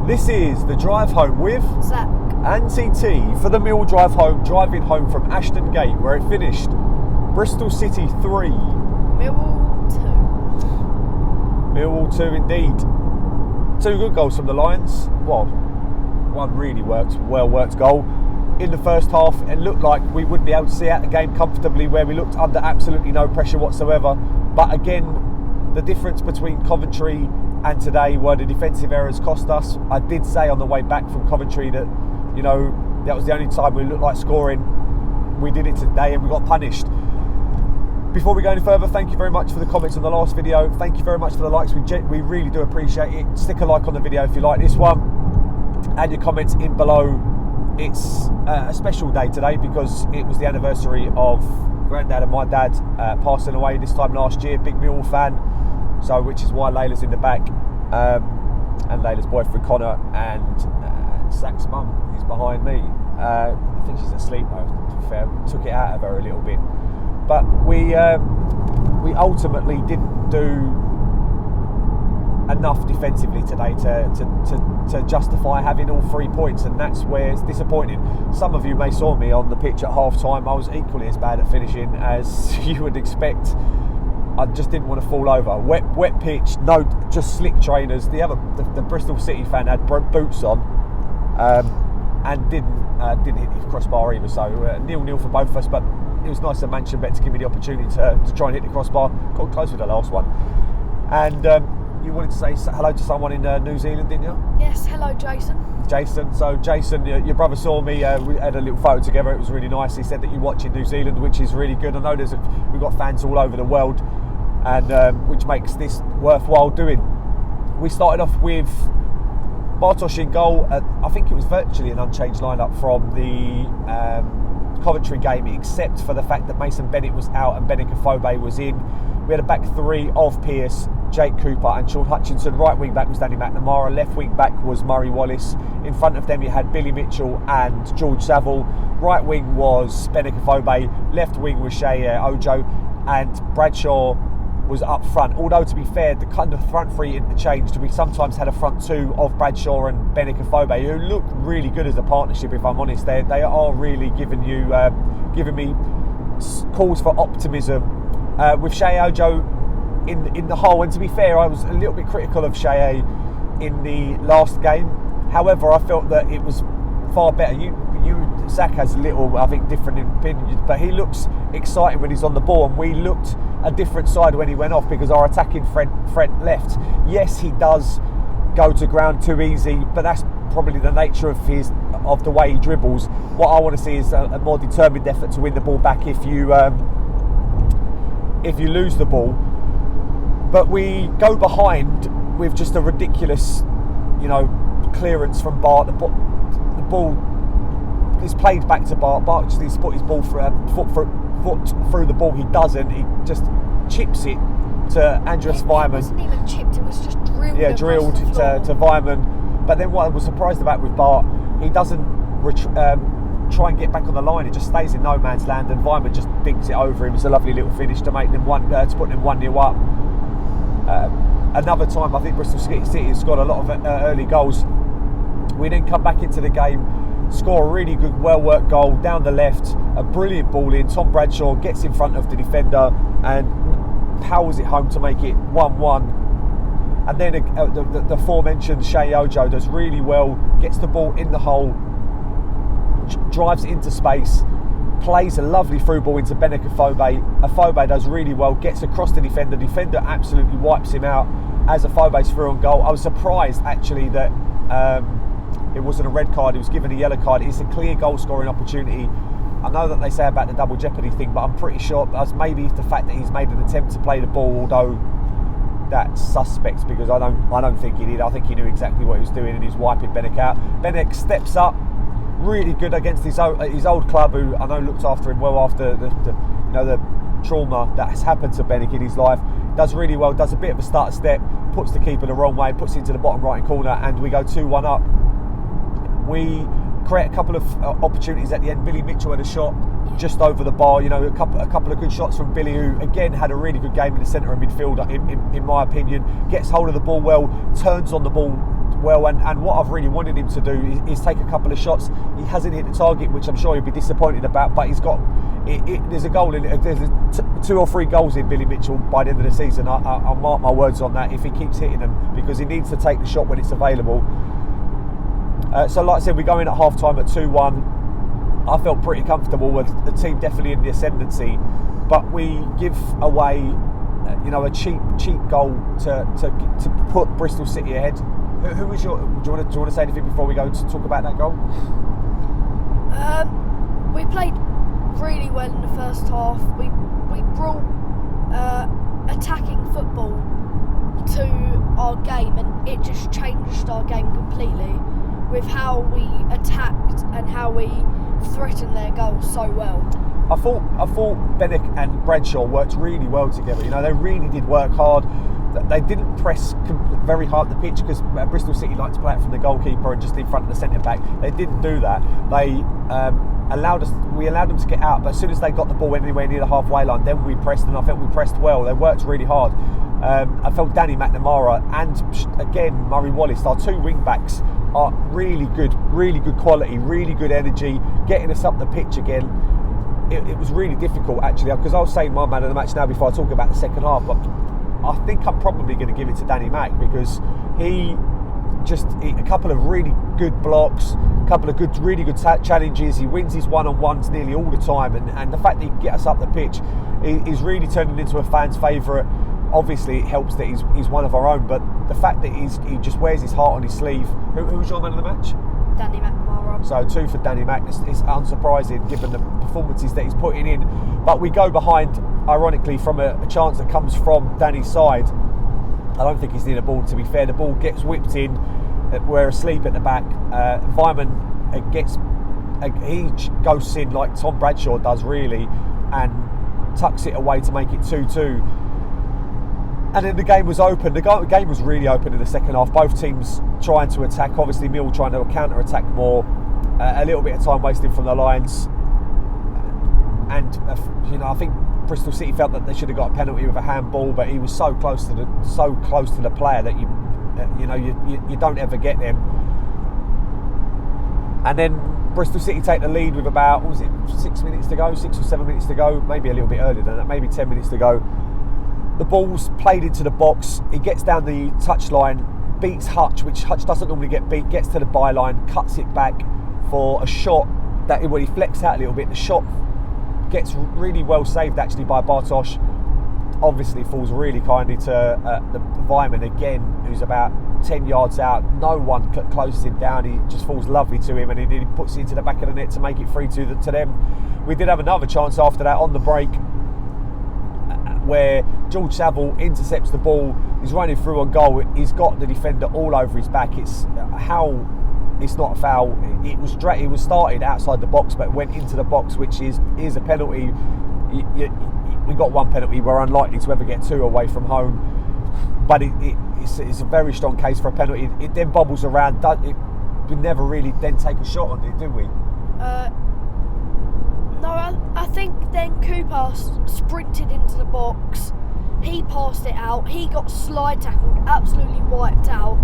This is the drive home with Zac and TT for the Millwall drive home, driving home from Ashton Gate, where it finished Bristol City 3, Millwall 2. Millwall 2 indeed. 2 good goals from the Lions. Well, one really well worked goal. In the first half, it looked like we would be able to see out the game comfortably, where we looked under absolutely no pressure whatsoever. But again, the difference between Coventry and today were the defensive errors cost us. I did say on the way back from Coventry that, you know, that was the only time we looked like scoring. We did it today and we got punished. Before we go any further, thank you very much for the comments on the last video. Thank you very much for the likes. We really do appreciate it. Stick a like on the video if you like this one. Add your comments in below. It's a special day today because it was the anniversary of Grandad and my dad passing away this time last year. Big Millwall fan, so which is why Layla's in the back, and Layla's boyfriend Connor, and Zac's mum is behind me. I think she's asleep though, to be fair. Took it out of her a little bit, but we ultimately didn't do enough defensively today to justify having all 3 points, and that's where it's disappointing. Some of you may saw me on the pitch at half time. I was equally as bad at finishing as you would expect. I just didn't want to fall over. Wet pitch, no, just slick trainers. The Bristol City fan had boots on, and didn't hit the crossbar either. So 0-0 for both of us, but it was nice of Manchester Bet to give me the opportunity to try and hit the crossbar. Got close with the last one. And you wanted to say hello to someone in New Zealand, didn't you? Yes, hello Jason. Jason. So Jason, your brother saw me. We had a little photo together. It was really nice. He said that you watch in New Zealand, which is really good. I know we've got fans all over the world, and which makes this worthwhile doing. We started off with Bartosz in goal. I think it was virtually an unchanged lineup from the Coventry game, except for the fact that Mason Bennett was out and Benik Afobe was in. We had a back three of Pearce, Jake Cooper and Sean Hutchinson. Right wing back was Danny McNamara. Left wing back was Murray Wallace. In front of them you had Billy Mitchell and George Saville. Right wing was Benik Afobe. Left wing was Shea Ojo, and Bradshaw was up front. Although, to be fair, the kind of front three interchanged. We sometimes had a front two of Bradshaw and Benik Afobe, who look really good as a partnership, if I'm honest. They are really giving me calls for optimism. With Shea Ojo in the hole, and to be fair, I was a little bit critical of Shea in the last game. However, I felt that it was far better. Zac has a little, I think, different opinions, but he looks exciting when he's on the ball, and we looked a different side when he went off because our attacking front left. Yes, he does go to ground too easy, but that's probably the nature of the way he dribbles. What I want to see is a more determined effort to win the ball back if you lose the ball. But we go behind with just a ridiculous, clearance from Bart. The ball is played back to Bart. Bart just needs to put his ball foot through the ball. He doesn't. He just chips it to Andreas Weimann. It wasn't even chipped. It was just drilled. Yeah, drilled to Weimann. But then what I was surprised about with Bart, he doesn't try and get back on the line. It just stays in no man's land, and Weimann just dinks it over him. It's a lovely little finish to make them to put them 1-0 up. Another time, I think Bristol City has got a lot of early goals. We then come back into the game, score a really good, well-worked goal down the left, a brilliant ball in. Tom Bradshaw gets in front of the defender and powers it home to make it 1-1. And then the aforementioned Shea Ojo does really well, gets the ball in the hole, drives into space, plays a lovely through ball into Benik Afobe. Afobe does really well, gets across the defender. Defender absolutely wipes him out as Afobe's through on goal. I was surprised actually that it wasn't a red card. He was given a yellow card. It's a clear goal scoring opportunity. I know that they say about the double jeopardy thing, but I'm pretty sure that's maybe the fact that he's made an attempt to play the ball, although that's suspect because I don't think he did. I think he knew exactly what he was doing and he's wiping Benik out. Benik steps up, really good against his old club, who I know looked after him well after the trauma that has happened to Benik in his life. Does really well, does a bit of a starter step, puts the keeper the wrong way, puts it into the bottom right corner, and we go 2-1 up. We create a couple of opportunities at the end. Billy Mitchell had a shot just over the bar. A couple of good shots from Billy, who again had a really good game in the centre of midfield, in my opinion. Gets hold of the ball well, turns on the ball well, and what I've really wanted him to do is take a couple of shots. He hasn't hit the target, which I'm sure he'll be disappointed about, but he's got there's a goal in it. There's 2 or 3 goals in Billy Mitchell by the end of the season. I'll mark my words on that if he keeps hitting them, because he needs to take the shot when it's available. So like I said, we go in at half time at 2-1. I felt pretty comfortable with the team definitely in the ascendancy, but we give away a cheap goal to put Bristol City ahead. Who was your? Do you want to say anything before we go to talk about that goal? We played really well in the first half. We brought attacking football to our game, and it just changed our game completely with how we attacked and how we threatened their goals so well. I thought Bennett and Bradshaw worked really well together. They really did work hard. They didn't press very hard the pitch, because Bristol City like to play it from the goalkeeper and just in front of the centre back. They didn't do that. They allowed them to get out, but as soon as they got the ball anywhere near the halfway line, then we pressed, and I felt we pressed well. They worked really hard. I felt Danny McNamara and again Murray Wallace, our 2 wing backs, are really good quality, really good energy, getting us up the pitch again. It was really difficult actually, because I was saying my man of the match now before I talk about the second half, but I think I'm probably going to give it to Danny Mack, because he just a couple of really good blocks, a couple of really good challenges. He wins his one-on-ones nearly all the time, and the fact that he can get us up the pitch is really turning into a fan's favourite. Obviously it helps that he's one of our own, but the fact that he just wears his heart on his sleeve. Who's your man of the match? Danny McNamara. So 2 for Danny Mack. It's unsurprising given the performances that he's putting in. But we go behind, ironically, from a chance that comes from Danny's side. I don't think he's near the ball, to be fair. The ball gets whipped in. We're asleep at the back. Vyman he goes in like Tom Bradshaw does, really, and tucks it away to make it 2-2. And then the game was open. The game was really open in the second half. Both teams trying to attack. Obviously, Millwall trying to counter-attack more. A little bit of time wasted from the Lions. And I think Bristol City felt that they should have got a penalty with a handball, but he was so close to the player that you don't ever get them. And then Bristol City take the lead with about 6 minutes to go, 6 or 7 minutes to go, maybe a little bit earlier than that, maybe 10 minutes to go. The ball's played into the box. He gets down the touchline, beats Hutch, which Hutch doesn't normally get beat, gets to the byline, cuts it back for a shot that when he flex out a little bit, the shot gets really well saved actually by Bartosz. Obviously falls really kindly to the Vyman again, who's about 10 yards out. No one closes him down. He just falls lovely to him, and he puts it into the back of the net to make it 3-2 to them. We did have another chance after that on the break, where George Saville intercepts the ball. He's running through on goal. He's got the defender all over his back. It's not a foul. It was started outside the box, but it went into the box, which is a penalty. We got 1 penalty. We're unlikely to ever get 2 away from home, but it's a very strong case for a penalty. It then bobbles around. We never really then take a shot on it, did we? No, I think then Cooper sprinted into the box. He passed it out. He got slide tackled, absolutely wiped out.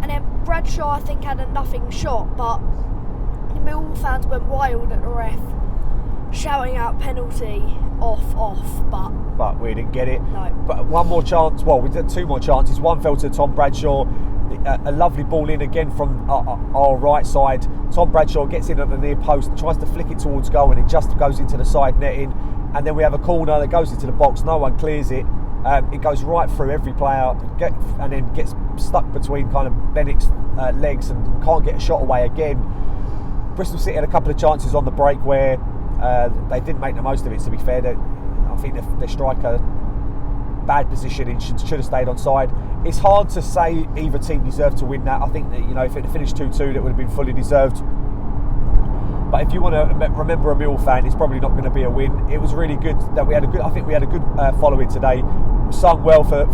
And then Bradshaw, I think, had a nothing shot, but the Millwall fans went wild at the ref, shouting out penalty, off, but we didn't get it. No. But one more chance. Well, we did 2 more chances. One fell to Tom Bradshaw. A lovely ball in again from our right side. Tom Bradshaw gets in at the near post, tries to flick it towards goal, and it just goes into the side netting. And then we have a corner that goes into the box. No one clears it. It goes right through every player, and then gets stuck between kind of Bennett's legs and can't get a shot away again. Bristol City had a couple of chances on the break where they didn't make the most of it, to be fair. I think the striker, bad position, and should have stayed on side. It's hard to say either team deserved to win that. I think that, if it had finished 2-2, that would have been fully deserved. But if you want to remember a Millwall fan, it's probably not going to be a win. It was really good that we had a good following today. Sung well for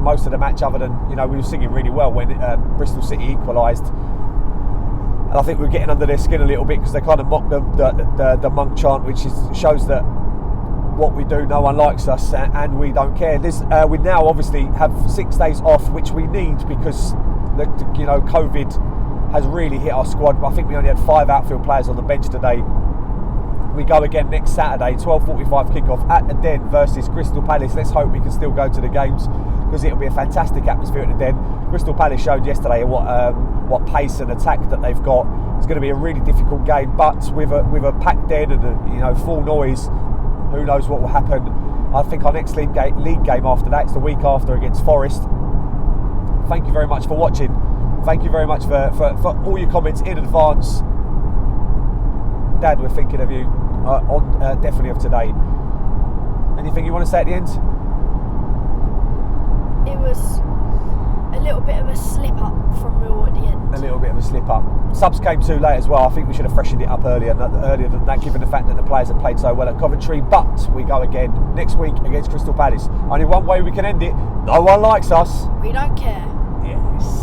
most of the match, other than we were singing really well when Bristol City equalised. And I think we're getting under their skin a little bit because they kind of mocked the monk chant, which shows that what we do, no one likes us, and we don't care. We now obviously have 6 days off, which we need because you know, COVID has really hit our squad. I think we only had 5 outfield players on the bench today. We go again next Saturday, 12:45 kickoff at the Den versus Crystal Palace. Let's hope we can still go to the games, because it'll be a fantastic atmosphere at the Den. Crystal Palace showed yesterday what pace and attack that they've got. It's going to be a really difficult game, but with a packed Den and full noise, who knows what will happen. I think our next league game after that is the week after against Forest. Thank you very much for watching. Thank you very much for all your comments in advance. Dad, we're thinking of you definitely of today. Anything you want to say at the end? It was a little bit of a slip up from Millwall at the end. A little bit of a slip up. Subs came too late as well. I think we should have freshened it up earlier than that, given the fact that the players have played so well at Coventry. But we go again next week against Crystal Palace. Only one way we can end it. No one likes us. We don't care. Yes.